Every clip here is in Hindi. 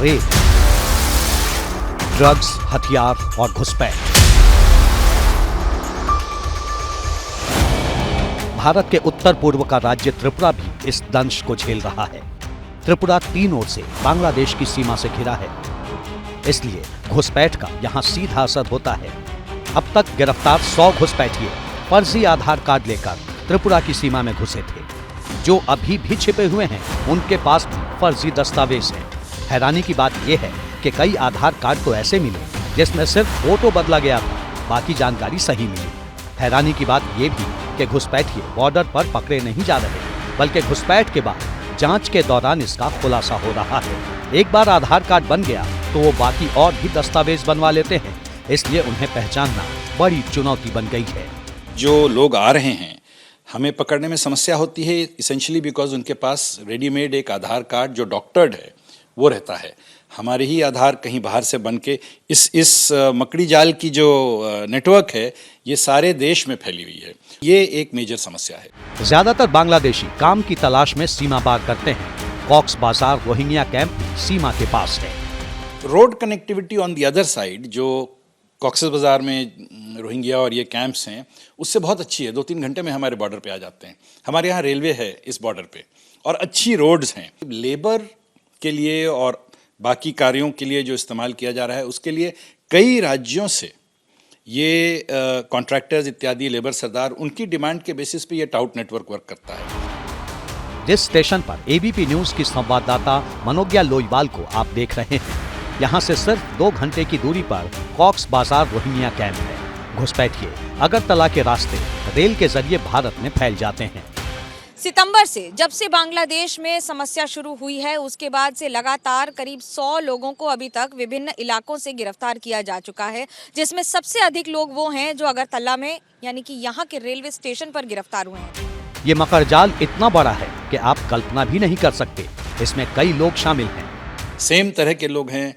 रेल, ड्रग्स, हथियार और घुसपैठ। भारत के उत्तर पूर्व का राज्य त्रिपुरा भी इस दंश को झेल रहा है। त्रिपुरा 3 ओर से बांग्लादेश की सीमा से घिरा है, इसलिए घुसपैठ का यहाँ सीधा असर होता है। अब तक गिरफ्तार 100 घुसपैठिए फर्जी आधार कार्ड लेकर त्रिपुरा की सीमा में घुसे थे। जो अभी भी छिपे हुए हैं, उनके पास भी फर्जी दस्तावेज हैं। हैरानी की बात यह है कि कई आधार कार्ड तो ऐसे मिले जिसमें सिर्फ फोटो बदला गया था, बाकी जानकारी सही मिली। हैरानी की बात यह भी कि घुसपैठिए बॉर्डर पर पकड़े नहीं जा रहे, बल्कि घुसपैठ के बाद जांच के दौरान इसका खुलासा हो रहा है। एक बार आधार कार्ड बन गया तो वो बाकी और भी दस्तावेज बनवा लेते हैं, इसलिए उन्हें पहचानना बड़ी चुनौती बन गई है। जो लोग आ रहे हैं, हमें पकड़ने में समस्या होती है इसेंशियली बिकॉज उनके पास रेडीमेड एक आधार कार्ड जो डॉक्टर्ड है वो रहता है। हमारे ही आधार कहीं बाहर से बन के इस मकड़ी जाल की जो नेटवर्क है ये सारे देश में फैली हुई है। ये एक मेजर समस्या है। ज्यादातर बांग्लादेशी काम की तलाश में सीमा पार करते हैं। कॉक्स बाजार रोहिंग्या कैंप सीमा के पास है। Road connectivity on the other side जो कॉक्सेस बाजार में रोहिंग्या और ये कैंप्स हैं उससे बहुत अच्छी है। 2-3 घंटे में हमारे बॉर्डर पे आ जाते हैं। हमारे यहाँ रेलवे है इस बॉर्डर पे और अच्छी रोड्स हैं। लेबर के लिए और बाकी कार्यों के लिए जो इस्तेमाल किया जा रहा है उसके लिए कई राज्यों से ये कॉन्ट्रैक्टर्स इत्यादि लेबर सरदार उनकी डिमांड के बेसिस पे ये टाउट नेटवर्क वर्क करता है। जिस स्टेशन पर एबीपी न्यूज की संवाददाता मनोज्ञा लोईवाल को आप देख रहे हैं, यहाँ से सिर्फ 2 घंटे की दूरी पर कॉक्स बाजार रोहिंग्या कैंप है। घुसपैठिए अगरतला के रास्ते रेल के जरिए भारत में फैल जाते हैं। सितंबर से जब से बांग्लादेश में समस्या शुरू हुई है उसके बाद से लगातार करीब 100 लोगों को अभी तक विभिन्न इलाकों से गिरफ्तार किया जा चुका है, जिसमें सबसे अधिक लोग वो हैं जो अगरतला में यानी कि यहाँ के रेलवे स्टेशन पर गिरफ्तार हुए हैं। ये मकरजाल इतना बड़ा है कि आप कल्पना भी नहीं कर सकते। इसमें कई लोग शामिल हैं। सेम तरह के लोग हैं,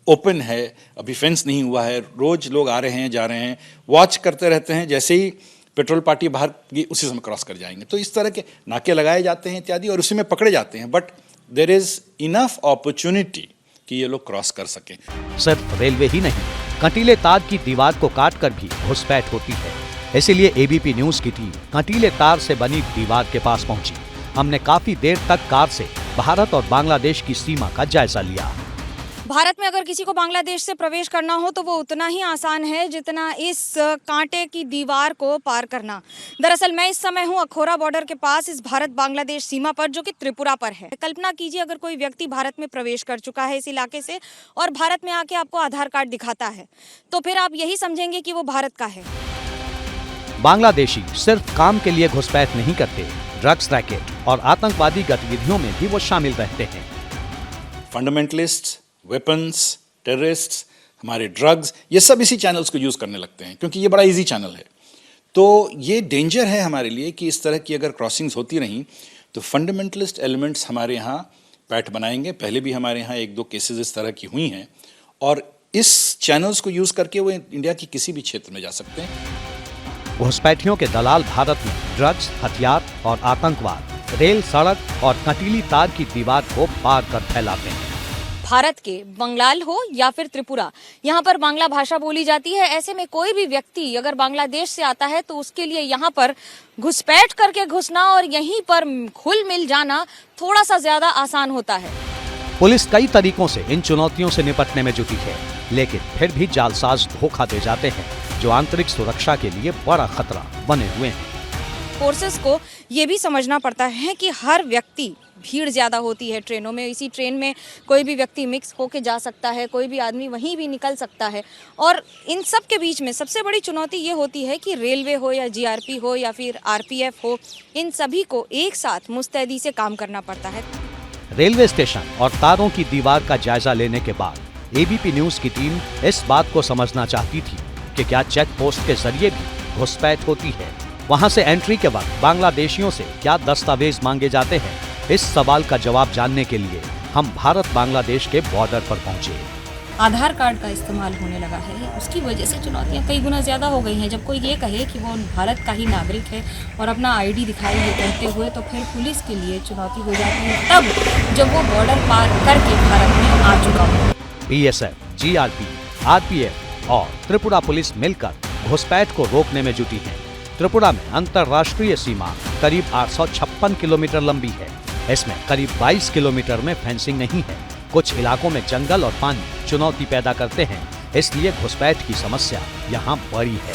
ओपन है, अभी फेंस नहीं हुआ है, रोज लोग आ रहे हैं जा रहे हैं, वॉच करते रहते हैं। जैसे ही पेट्रोल पार्टी बाहर की उसी समय क्रॉस कर जाएंगे। तो इस तरह के नाके लगाए जाते हैं इत्यादि और उसी में पकड़े जाते हैं। But there is enough opportunity कि ये लोग क्रॉस कर सकें। सिर्फ रेलवे ही नहीं, कंटीले तार की दीवार को काट कर भी घुसपैठ होती है। इसीलिए एबीपी न्यूज की टीम कंटीले तार से बनी दीवार के पास पहुंची। हमने काफी देर तक कार से भारत और बांग्लादेश की सीमा का जायजा लिया। भारत में अगर किसी को बांग्लादेश से प्रवेश करना हो तो वो उतना ही आसान है जितना इस कांटे की दीवार को पार करना। दरअसल मैं इस समय हूँ अखोरा बॉर्डर के पास, इस भारत बांग्लादेश सीमा पर, जो कि त्रिपुरा पर है। कल्पना कीजिए अगर कोई व्यक्ति भारत में प्रवेश कर चुका है इस इलाके से और भारत में आके आपको आधार कार्ड दिखाता है तो फिर आप यही समझेंगे कि वो भारत का है। बांग्लादेशी सिर्फ काम के लिए घुसपैठ नहीं करते, ड्रग्स रैकेट और आतंकवादी गतिविधियों में भी वो शामिल रहते हैं। फंडामेंटलिस्ट, वेपन्स, टेररिस्ट्स, हमारे ड्रग्स, ये सब इसी चैनल्स को यूज़ करने लगते हैं क्योंकि ये बड़ा इजी चैनल है। तो ये डेंजर है हमारे लिए कि इस तरह की अगर क्रॉसिंग्स होती रहीं तो फंडामेंटलिस्ट एलिमेंट्स हमारे यहाँ पैठ बनाएंगे। पहले भी हमारे यहाँ 1-2 केसेस इस तरह की हुई हैं और इस चैनल्स को यूज़ करके वो इंडिया की किसी भी क्षेत्र में जा सकते हैं। घुसपैठियों के दलाल भारत में ड्रग्स, हथियार और आतंकवाद रेल, सड़क और कंटीली तार की दीवार को पार कर फैलाते हैं। भारत के बंगाल हो या फिर त्रिपुरा, यहाँ पर बांग्ला भाषा बोली जाती है। ऐसे में कोई भी व्यक्ति अगर बांग्लादेश से आता है तो उसके लिए यहाँ पर घुसपैठ करके घुसना और यहीं पर घुल मिल जाना थोड़ा सा ज्यादा आसान होता है। पुलिस कई तरीकों से इन चुनौतियों से निपटने में जुटी है, लेकिन फिर भी जालसाज धोखा दे जाते हैं जो आंतरिक सुरक्षा के लिए बड़ा खतरा बने हुए हैं। फोर्सेस को ये भी समझना पड़ता है कि हर व्यक्ति, भीड़ ज़्यादा होती है ट्रेनों में, इसी ट्रेन में कोई भी व्यक्ति मिक्स होके जा सकता है, कोई भी आदमी वहीं भी निकल सकता है। और इन सब के बीच में सबसे बड़ी चुनौती ये होती है कि रेलवे हो या जीआरपी हो या फिर आरपीएफ हो, इन सभी को एक साथ मुस्तैदी से काम करना पड़ता है। रेलवे स्टेशन और तारों की दीवार का जायजा लेने के बाद एबीपी न्यूज की टीम इस बात को समझना चाहती थी कि क्या चेक पोस्ट के जरिए भी घुसपैठ होती है। वहां से एंट्री के वक्त बांग्लादेशियों से क्या दस्तावेज मांगे जाते हैं, इस सवाल का जवाब जानने के लिए हम भारत बांग्लादेश के बॉर्डर पर पहुंचे। आधार कार्ड का इस्तेमाल होने लगा है, उसकी वजह से चुनौतियाँ कई गुना ज़्यादा हो गई हैं। जब कोई ये कहे कि वो भारत का ही नागरिक है और अपना आईडी दिखाई ये कहते हुए, तो फिर पुलिस के लिए चुनौती हो जाती है तब जब वो बॉर्डर पार करके भारत में आ चुका हो। बीएसएफ, जीआरपी, आरपीएफ और त्रिपुरा पुलिस मिलकर घुसपैठ को रोकने में जुटी हैं। त्रिपुरा में अंतर्राष्ट्रीय सीमा करीब 856 किलोमीटर लंबी है। इसमें करीब 22 किलोमीटर में फेंसिंग नहीं है। कुछ इलाकों में जंगल और पानी चुनौती पैदा करते हैं, इसलिए घुसपैठ की समस्या यहाँ बड़ी है।